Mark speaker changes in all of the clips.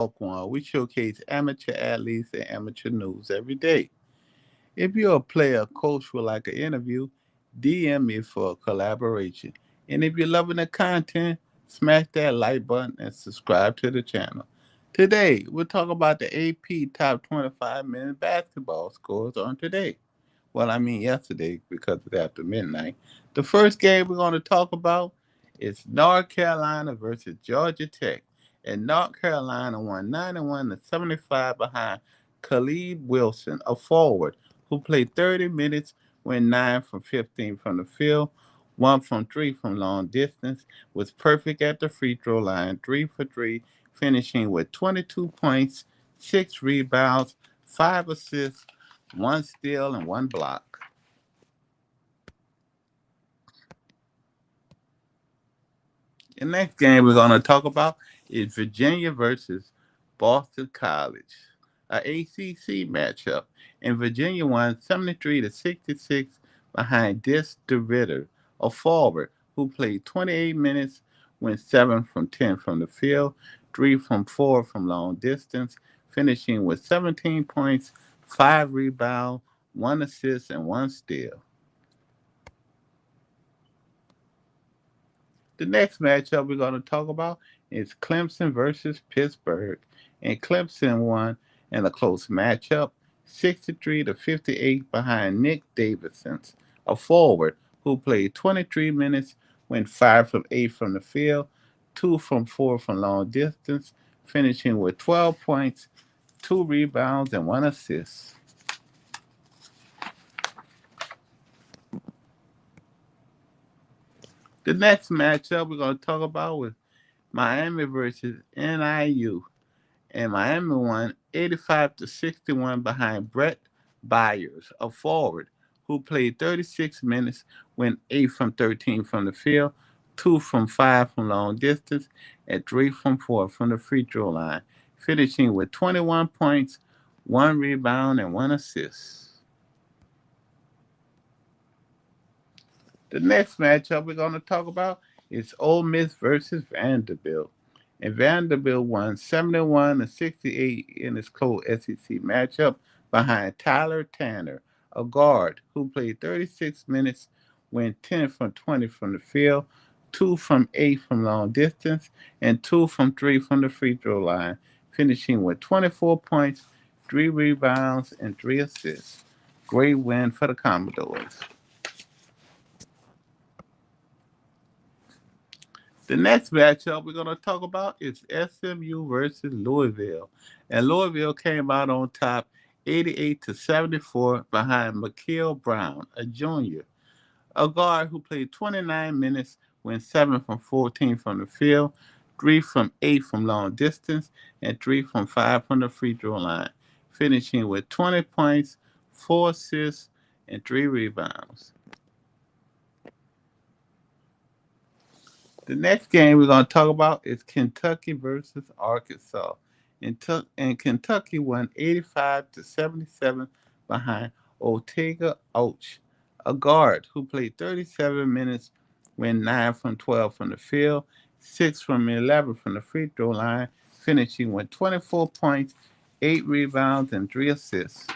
Speaker 1: One. We showcase amateur athletes and amateur news every day. If you're a player, coach would like an interview, DM me for a collaboration. And if you're loving the content, smash that like button and subscribe to the channel. Today, we'll talk about the AP Top 25 Men's Basketball scores on today. Well, I mean yesterday because it's after midnight. The first game we're going to talk about is North Carolina versus Georgia Tech. And North Carolina won 91 to 75 behind Khalid Wilson, a forward who played 30 minutes, went 9 from 15 from the field, 1 from 3 from long distance, was perfect at the free throw line, 3 for 3, finishing with 22 points, 6 rebounds, 5 assists, 1 steal, and 1 block. The next game we're going to talk about is Virginia versus Boston College, a ACC matchup. And Virginia won 73 to 66 behind Dis DeRitter, a forward who played 28 minutes, went 7 from 10 from the field, 3 from 4 from long distance, finishing with 17 points, 5 rebounds, 1 assist, and 1 steal. The next matchup we're going to talk about is Clemson versus Pittsburgh. And Clemson won in a close matchup, 63 to 58 behind Nick Davidson, a forward who played 23 minutes, went 5 from 8 from the field, 2 from 4 from long distance, finishing with 12 points, 2 rebounds, and 1 assist. The next matchup we're going to talk about was Miami versus NIU. And Miami won 85 to 61 behind Brett Byers, a forward who played 36 minutes, went 8 from 13 from the field, 2 from 5 from long distance, and 3 from 4 from the free throw line, finishing with 21 points, 1 rebound, and 1 assist. The next matchup we're going to talk about is Ole Miss versus Vanderbilt. And Vanderbilt won 71 to 68 in its close SEC matchup behind Tyler Tanner, a guard who played 36 minutes, went 10 from 20 from the field, 2 from 8 from long distance, and 2 from 3 from the free throw line, finishing with 24 points, 3 rebounds, and 3 assists. Great win for the Commodores. The next matchup we're going to talk about is SMU versus Louisville. And Louisville came out on top 88 to 74 behind Mikael Brown, a junior, a guard who played 29 minutes, went 7 from 14 from the field, 3 from 8 from long distance, and 3 from 5 from the free throw line, finishing with 20 points, 4 assists, and 3 rebounds. The next game we're going to talk about is Kentucky versus Arkansas. And Kentucky won 85 to 77 behind Otega Ouch, a guard who played 37 minutes, went 9 from 12 from the field, 6 from 11 from the free throw line, finishing with 24 points, 8 rebounds, and 3 assists.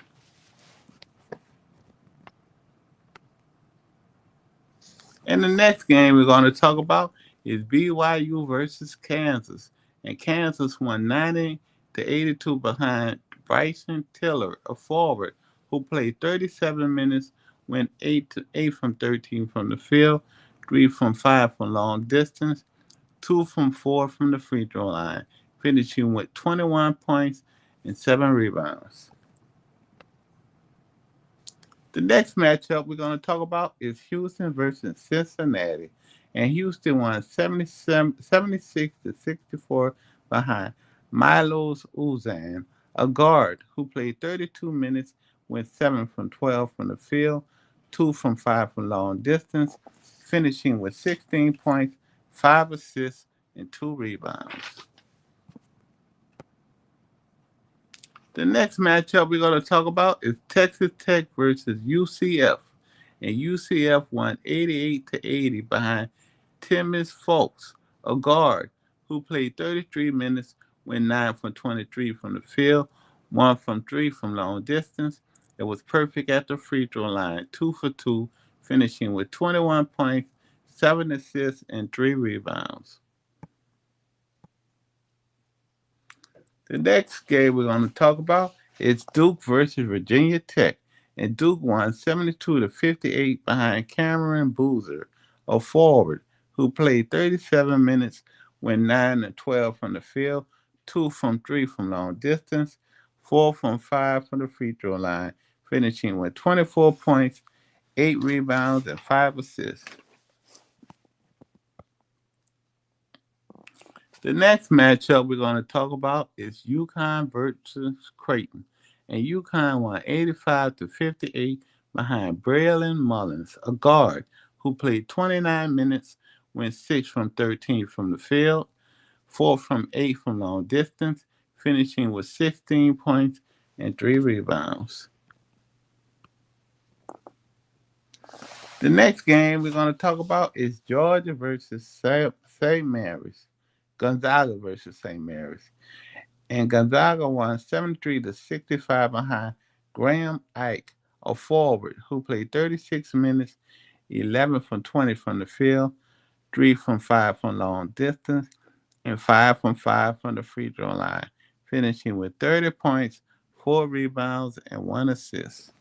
Speaker 1: And the next game we're going to talk about is BYU versus Kansas. And Kansas won 90 to 82 behind Bryson Tiller, a forward who played 37 minutes, went 8 from 13 from the field, 3 from 5 from long distance, 2 from 4 from the free throw line, finishing with 21 points and 7 rebounds. The next matchup we're going to talk about is Houston versus Cincinnati. And Houston won 76 to 64 behind Milos Uzan, a guard who played 32 minutes, went 7 from 12 from the field, 2 from 5 from long distance, finishing with 16 points, 5 assists, and 2 rebounds. The next matchup we're going to talk about is Texas Tech versus UCF. And UCF won 88 to 80 behind Timmons Folks, a guard who played 33 minutes, went 9 from 23 from the field, 1 from 3 from long distance. It was perfect at the free throw line, 2 for 2, finishing with 21 points, 7 assists, and 3 rebounds. The next game we're going to talk about is Duke versus Virginia Tech. And Duke won 72 to 58 behind Cameron Boozer, a forward who played 37 minutes, went 9 and 12 from the field, 2 from 3 from long distance, 4 from 5 from the free throw line, finishing with 24 points, 8 rebounds, and 5 assists. The next matchup we're going to talk about is UConn versus Creighton. And UConn won 85 to 58 behind Braylon Mullins, a guard who played 29 minutes, went 6 from 13 from the field, 4 from 8 from long distance, finishing with 16 points and 3 rebounds. The next game we're going to talk about is Georgia versus St. Mary's. Gonzaga versus St. Mary's. And Gonzaga won 73 to 65 behind Graham Ike, a forward who played 36 minutes, 11 from 20 from the field, 3 from 5 from long distance, and 5 from 5 from the free throw line, finishing with 30 points, 4 rebounds, and 1 assist.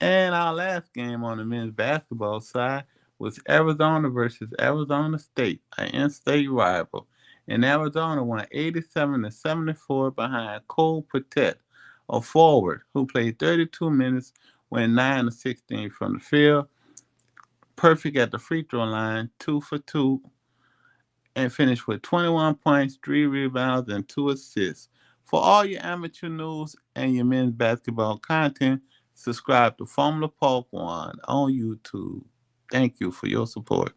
Speaker 1: And our last game on the men's basketball side was Arizona versus Arizona State, an in-state rival. And Arizona won 87 to 74 behind Cole Patet, a forward who played 32 minutes, went 9 to 16 from the field, perfect at the free throw line, 2 for 2, and finished with 21 points, 3 rebounds, and 2 assists. For all your amateur news and your men's basketball content, subscribe to Formula Park One on YouTube. Thank you for your support.